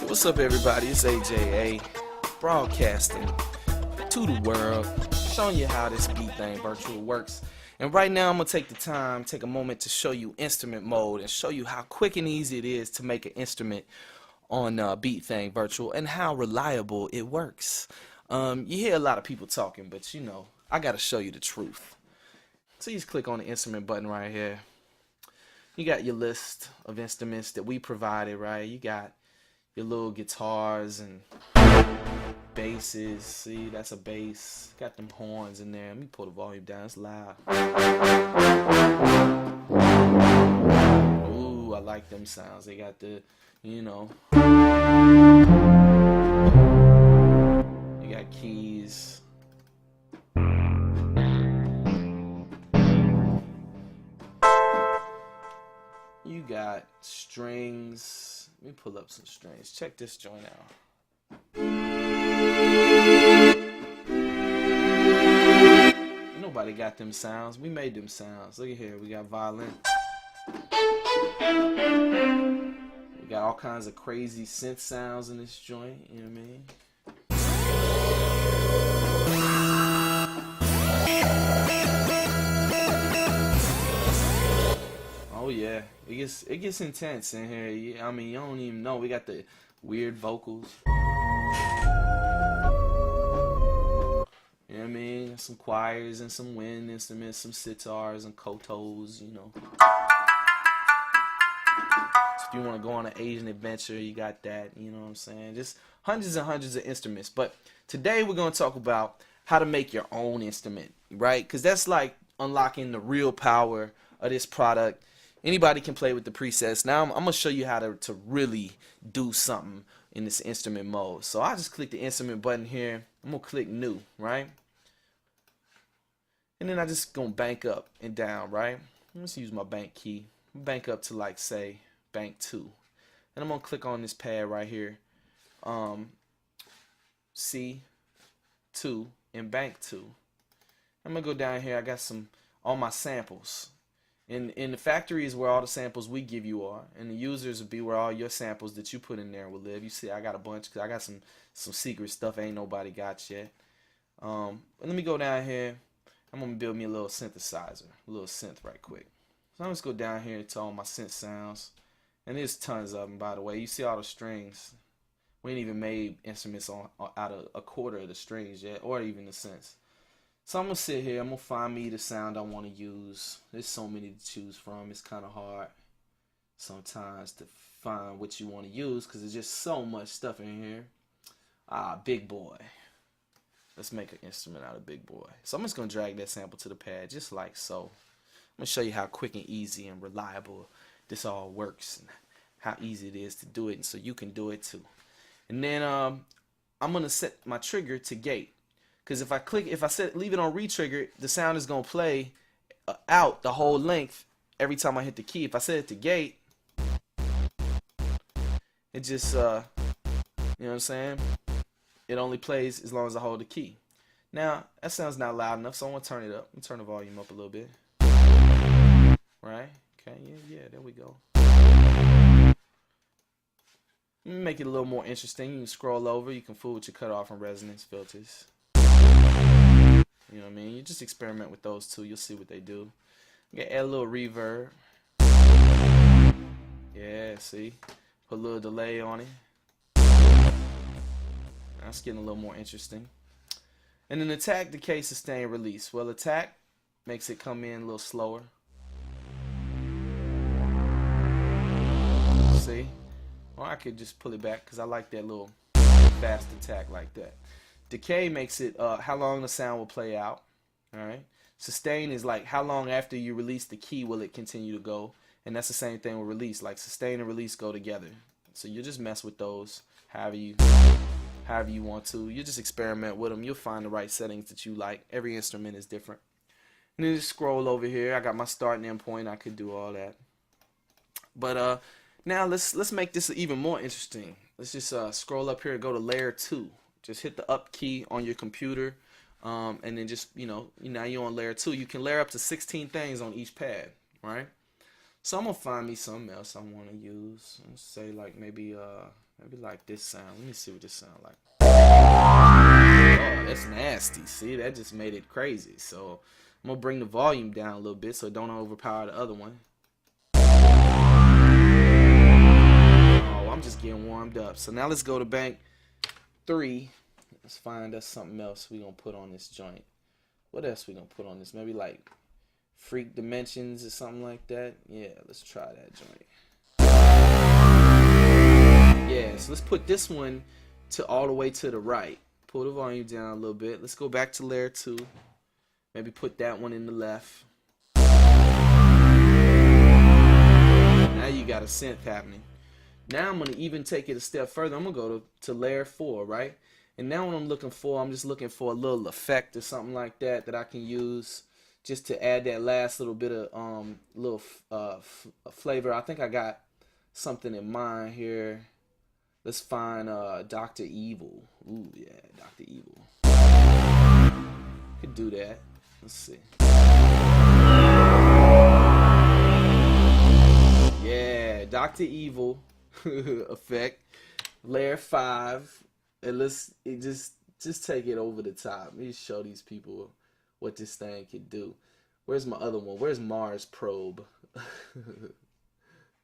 What's up, everybody? It's AJA broadcasting to the world, showing you how this Beat Thang Virtual works. And right now, I'm gonna take a moment to show you instrument mode and show you how quick and easy it is to make an instrument on Beat Thang Virtual and how reliable it works. You hear a lot of people talking, but you know, I gotta show you the truth. So you just click on the instrument button right here. You got your list of instruments that we provided, right? You got your little guitars and basses. See, that's a bass. Got them horns in there. Let me pull the volume down. It's loud. Ooh, I like them sounds. They got the, you know. You got keys. You got strings. Let me pull up some strings. Check this joint out. Nobody got them sounds. We made them sounds. Look at here. We got violin. We got all kinds of crazy synth sounds in this joint. You know what I mean? Oh yeah, it gets intense in here. I mean, you don't even know. We got the weird vocals. You know what I mean? Some choirs and some wind instruments, some sitars and kotos, you know. So if you want to go on an Asian adventure, you got that, you know what I'm saying? Just hundreds and hundreds of instruments. But today we're going to talk about how to make your own instrument, right? Because that's like unlocking the real power of this product. Anybody can play with the presets. Now I'm going to show you how to really do something in this instrument mode. So I just click the instrument button here. I'm going to click new, right? And then I just going to bank up and down, right? Let's use my bank key. Bank up to, like, say, bank 2. And I'm going to click on this pad right here. C2 and bank 2. I'm going to go down here. I got all my samples. In the factory is where all the samples we give you are, and the users will be where all your samples that you put in there will live. You see, I got a bunch because I got some secret stuff ain't nobody got yet. Let me go down here. I'm gonna build me a little synthesizer, a little synth right quick. So I'm just go down here to all my synth sounds, and there's tons of them, by the way. You see all the strings. We ain't even made instruments out of a quarter of the strings yet, or even the synths. So I'm going to sit here, I'm going to find me the sound I want to use. There's so many to choose from. It's kind of hard sometimes to find what you want to use because there's just so much stuff in here. Big boy. Let's make an instrument out of Big Boy. So I'm just going to drag that sample to the pad just like so. I'm going to show you how quick and easy and reliable this all works and how easy it is to do it, and so you can do it too. And then I'm going to set my trigger to gate. Because if I leave it on retrigger, the sound is going to play out the whole length every time I hit the key. If I set it to gate, it just, you know what I'm saying? It only plays as long as I hold the key. Now, that sounds not loud enough, so I'm going to turn it up. I'm going to turn the volume up a little bit. Right? Okay, yeah, there we go. Let me make it a little more interesting. You can scroll over. You can fool with your cutoff and resonance filters. You know what I mean? You just experiment with those two. You'll see what they do. You can add a little reverb. Yeah, see? Put a little delay on it. That's getting a little more interesting. And then attack, decay, sustain, release. Well, attack makes it come in a little slower. See? Or I could just pull it back because I like that little fast attack like that. Decay makes it how long the sound will play out. Alright. Sustain is like how long after you release the key will it continue to go. And that's the same thing with release. Like sustain and release go together. So you just mess with those however you want to. You just experiment with them. You'll find the right settings that you like. Every instrument is different. And then just scroll over here. I got my start and end point. I could do all that. But now let's make this even more interesting. Let's just scroll up here and go to layer 2. Just hit the up key on your computer, and then just, now you're on layer 2. You can layer up to 16 things on each pad, right? So I'm gonna find me something else I want to use. Let's say like maybe like this sound. Let me see what this sound like. Oh, that's nasty. See, that just made it crazy. So I'm gonna bring the volume down a little bit so it don't overpower the other one. Oh, I'm just getting warmed up. So now let's go to bank 3. Let's find us something else we gonna put on this joint. What else we gonna put on this? Maybe like Freak Dimensions or something like that. Yeah, let's try that joint. Yeah, so let's put this one to all the way to the right. Pull the volume down a little bit. Let's go back to layer 2. Maybe put that one in the left. Now you got a synth happening. Now I'm going to even take it a step further. I'm going to go to layer 4, right? And now what I'm looking for, I'm just looking for a little effect or something like that that I can use just to add that last little bit of flavor. I think I got something in mind here. Let's find Dr. Evil. Ooh, yeah, Dr. Evil. Could do that. Let's see. Yeah, Dr. Evil effect. Layer 5. And let's just take it over the top. Let me show these people what this thing could do. Where's my other one? Where's Mars Probe? Let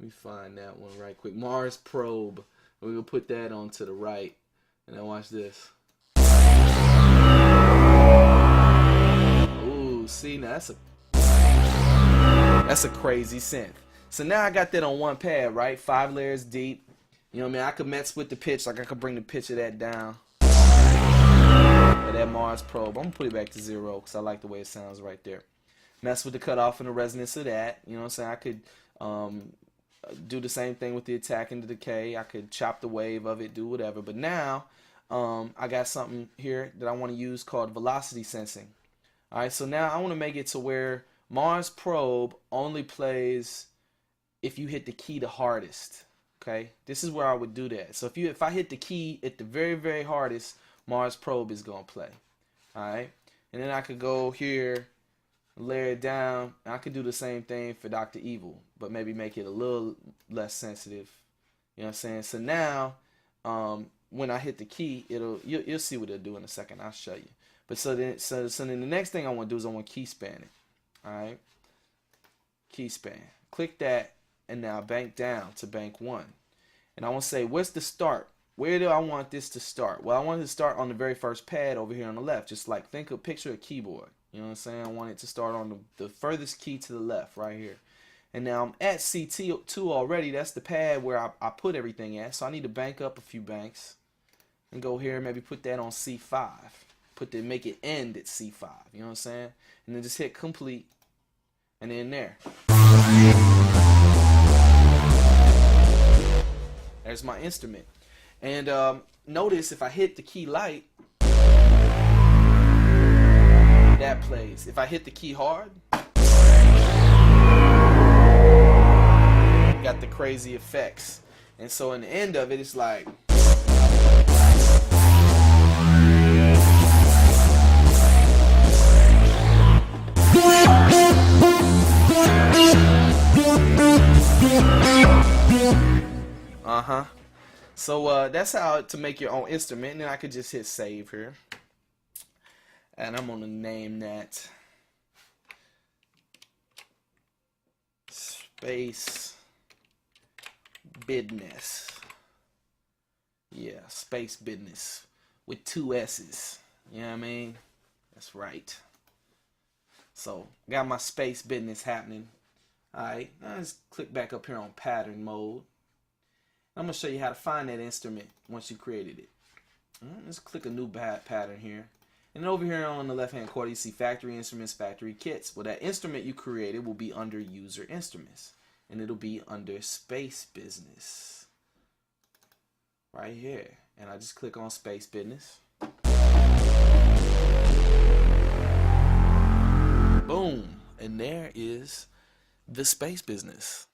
me find that one right quick. Mars Probe. We're gonna put that on to the right. And then watch this. Ooh, see, now that's a crazy synth. So now I got that on one pad, right? 5 layers deep. You know what I mean? I could mess with the pitch, like I could bring the pitch of that down. Or that Mars Probe. I'm gonna put it back to 0 because I like the way it sounds right there. Mess with the cutoff and the resonance of that. You know what I'm saying? I could do the same thing with the attack and the decay. I could chop the wave of it, do whatever. But now I got something here that I want to use called velocity sensing. Alright, so now I want to make it to where Mars Probe only plays if you hit the key the hardest. Okay, this is where I would do that. So if I hit the key at the very, very hardest, Mars Probe is gonna play. Alright, and then I could go here, layer it down, and I could do the same thing for Dr. Evil, but maybe make it a little less sensitive. You know what I'm saying? So now when I hit the key, you'll see what it'll do in a second. I'll show you. But so then the next thing I want to do is I want to key span it. Alright, key span. Click that. And now bank down to bank 1. And I want to say, where's the start? Where do I want this to start? Well, I want it to start on the very first pad over here on the left. Just like picture a keyboard. You know what I'm saying? I want it to start on the furthest key to the left right here. And now I'm at CT2 already. That's the pad where I put everything at. So I need to bank up a few banks. And go here and maybe put that on C5. Make it end at C5. You know what I'm saying? And then just hit complete. And then there. There's my instrument. And notice if I hit the key light, that plays. If I hit the key hard, got the crazy effects. And so in the end of it, it's like So that's how to make your own instrument. And then I could just hit save here. And I'm gonna name that Space Business. Yeah, Space Business with 2 S's. You know what I mean? That's right. So got my Space Business happening. Alright, now let's click back up here on pattern mode. I'm going to show you how to find that instrument once you created it. Let's click a new pattern here. And then over here on the left hand corner you see factory instruments, factory kits. Well, that instrument you created will be under user instruments. And it'll be under Space Business. Right here. And I just click on Space Business. Boom. And there is the Space Business.